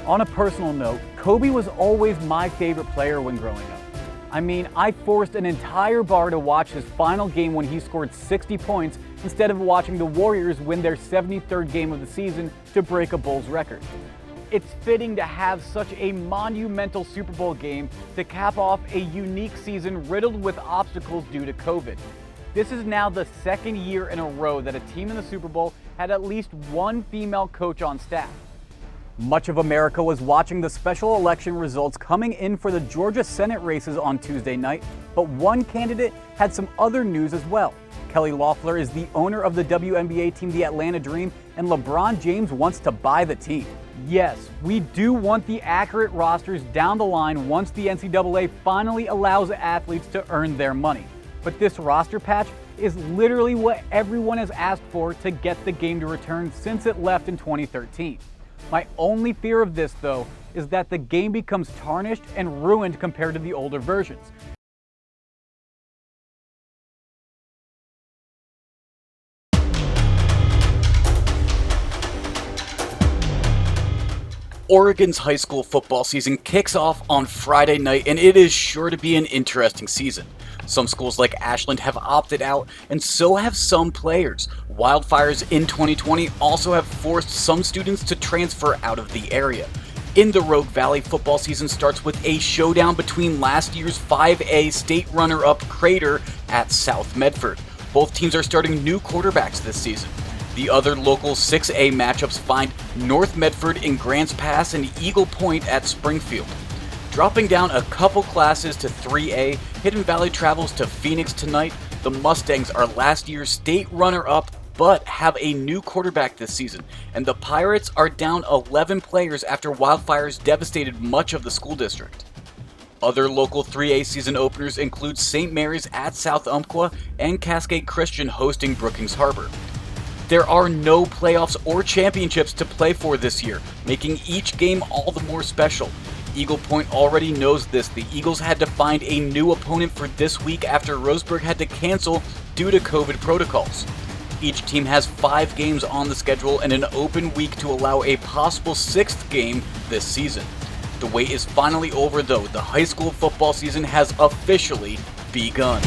On a personal note, Kobe was always my favorite player when growing up. I mean, I forced an entire bar to watch his final game when he scored 60 points instead of watching the Warriors win their 73rd game of the season to break a Bulls record. It's fitting to have such a monumental Super Bowl game to cap off a unique season riddled with obstacles due to COVID. This is now the second year in a row that a team in the Super Bowl had at least one female coach on staff. Much of America was watching the special election results coming in for the Georgia Senate races on Tuesday night, but one candidate had some other news as well. Kelly Loeffler is the owner of the WNBA team, the Atlanta Dream, and LeBron James wants to buy the team. Yes, we do want the accurate rosters down the line once the NCAA finally allows athletes to earn their money. But this roster patch is literally what everyone has asked for to get the game to return since it left in 2013. My only fear of this, though, is that the game becomes tarnished and ruined compared to the older versions. Oregon's high school football season kicks off on Friday night, and it is sure to be an interesting season. Some schools like Ashland have opted out, and so have some players. Wildfires in 2020 also have forced some students to transfer out of the area. In the Rogue Valley, football season starts with a showdown between last year's 5A state runner-up Crater at South Medford. Both teams are starting new quarterbacks this season. The other local 6A matchups find North Medford in Grants Pass and Eagle Point at Springfield. Dropping down a couple classes to 3A, Hidden Valley travels to Phoenix tonight. The Mustangs are last year's state runner-up but have a new quarterback this season, and the Pirates are down 11 players after wildfires devastated much of the school district. Other local 3A season openers include St. Mary's at South Umpqua and Cascade Christian hosting Brookings Harbor. There are no playoffs or championships to play for this year, making each game all the more special. Eagle Point already knows this. The Eagles had to find a new opponent for this week after Roseburg had to cancel due to COVID protocols. Each team has 5 games on the schedule and an open week to allow a possible 6th game this season. The wait is finally over though. The high school football season has officially begun.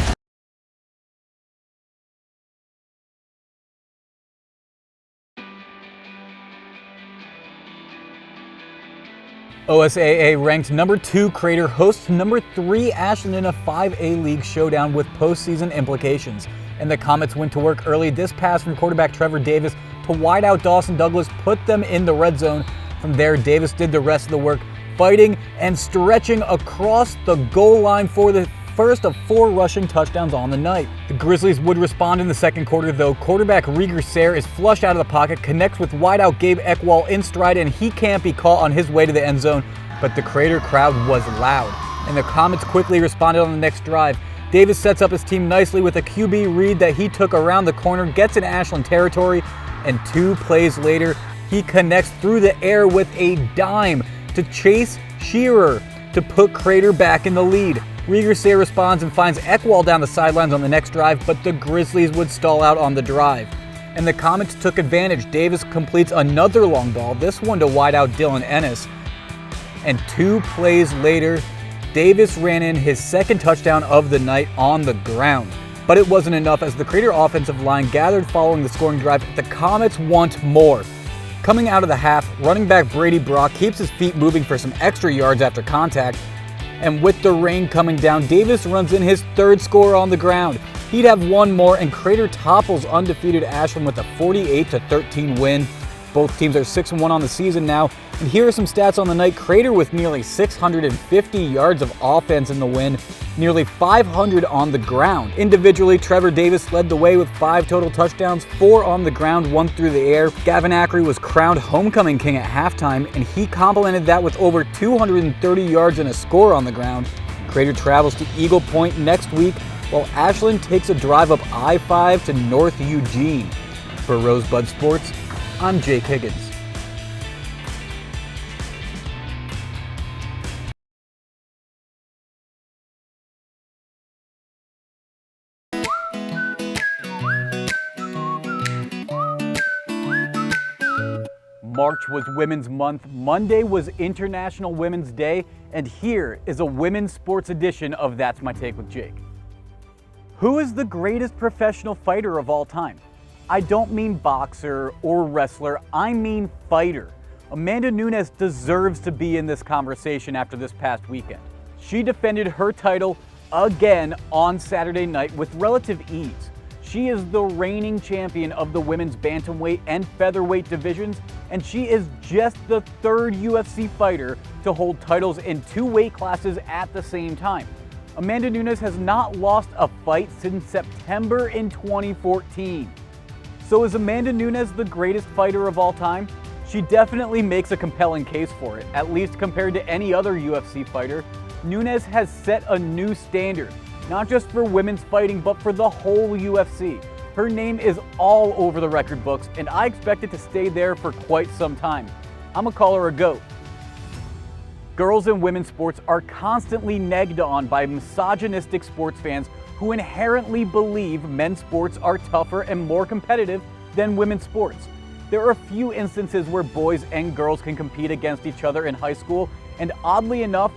OSAA ranked number 2 Crater hosts number 3 Ashland in a 5A league showdown with postseason implications. And the Comets went to work early. This pass from quarterback Trevor Davis to wideout Dawson Douglas put them in the red zone. From there, Davis did the rest of the work, fighting and stretching across the goal line for the first of 4 rushing touchdowns on the night. The Grizzlies would respond in the second quarter though. Quarterback Rieger Sayre is flushed out of the pocket, connects with wideout Gabe Eckwall in stride, and he can't be caught on his way to the end zone. But the Crater crowd was loud, and the Comets quickly responded on the next drive. Davis sets up his team nicely with a QB read that he took around the corner, gets in Ashland territory, and 2 plays later, he connects through the air with a dime to Chase Shearer to put Crater back in the lead. Rieger Sayre responds and finds Eckwall down the sidelines on the next drive, but the Grizzlies would stall out on the drive. And the Comets took advantage. Davis completes another long ball, this one to wideout Dylan Ennis. And 2 plays later, Davis ran in his second touchdown of the night on the ground. But it wasn't enough as the Crater offensive line gathered following the scoring drive. The Comets want more. Coming out of the half, running back Brady Brock keeps his feet moving for some extra yards after contact. And with the rain coming down, Davis runs in his 3rd score on the ground. He'd have one more, and Crater topples undefeated Ashland with a 48-13 win. Both teams are 6-1 on the season now. And here are some stats on the night. Crater with nearly 650 yards of offense in the win, nearly 500 on the ground. Individually, Trevor Davis led the way with 5 total touchdowns, 4 on the ground, 1 through the air. Gavin Ackery was crowned homecoming king at halftime, and he complemented that with over 230 yards and a score on the ground. Crater travels to Eagle Point next week, while Ashland takes a drive up I-5 to North Eugene. For RoseBud Sports, I'm Jake Higgins. March was Women's Month, Monday was International Women's Day, and here is a women's sports edition of That's My Take with Jake. Who is the greatest professional fighter of all time? I don't mean boxer or wrestler, I mean fighter. Amanda Nunes deserves to be in this conversation after this past weekend. She defended her title again on Saturday night with relative ease. She is the reigning champion of the women's bantamweight and featherweight divisions, and she is just the third UFC fighter to hold titles in two weight classes at the same time. Amanda Nunes has not lost a fight since September in 2014. So is Amanda Nunes the greatest fighter of all time? She definitely makes a compelling case for it, at least compared to any other UFC fighter. Nunes has set a new standard, not just for women's fighting, but for the whole UFC. Her name is all over the record books, and I expect it to stay there for quite some time. I'ma call her a GOAT. Girls and women's sports are constantly negged on by misogynistic sports fans who inherently believe men's sports are tougher and more competitive than women's sports. There are a few instances where boys and girls can compete against each other in high school, and oddly enough,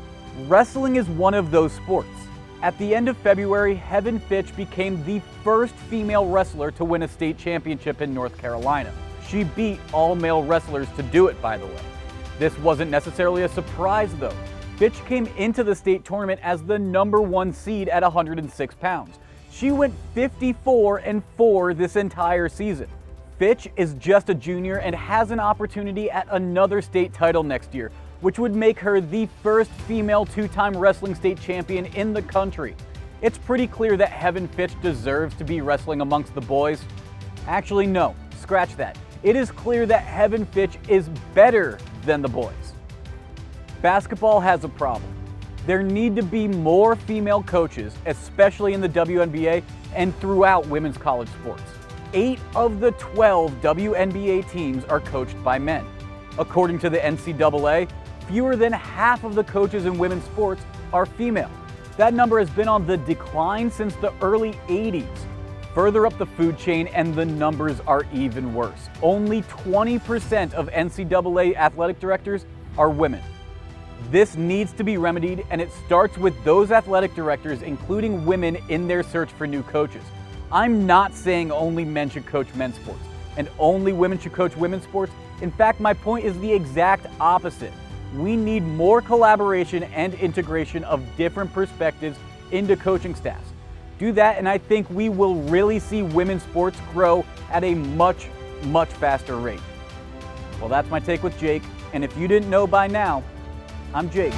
wrestling is one of those sports. At the end of February, Heaven Fitch became the first female wrestler to win a state championship in North Carolina. She beat all male wrestlers to do it, by the way. This wasn't necessarily a surprise though. Fitch came into the state tournament as the #1 seed at 106 pounds. She went 54-4 this entire season. Fitch is just a junior and has an opportunity at another state title next year, which would make her the first female two-time wrestling state champion in the country. It's pretty clear that Heaven Fitch deserves to be wrestling amongst the boys. Actually, no, scratch that. It is clear that Heaven Fitch is better than the boys. Basketball has a problem. There need to be more female coaches, especially in the WNBA and throughout women's college sports. 8 of the 12 WNBA teams are coached by men. According to the NCAA, fewer than half of the coaches in women's sports are female. That number has been on the decline since the early 80s. Further up the food chain, and the numbers are even worse. Only 20% of NCAA athletic directors are women. This needs to be remedied, and it starts with those athletic directors including women in their search for new coaches. I'm not saying only men should coach men's sports and only women should coach women's sports. In fact, my point is the exact opposite. We need more collaboration and integration of different perspectives into coaching staffs. Do that, and I think we will really see women's sports grow at a much, much faster rate. Well, that's my take with Jake, and if you didn't know by now, I'm Jake.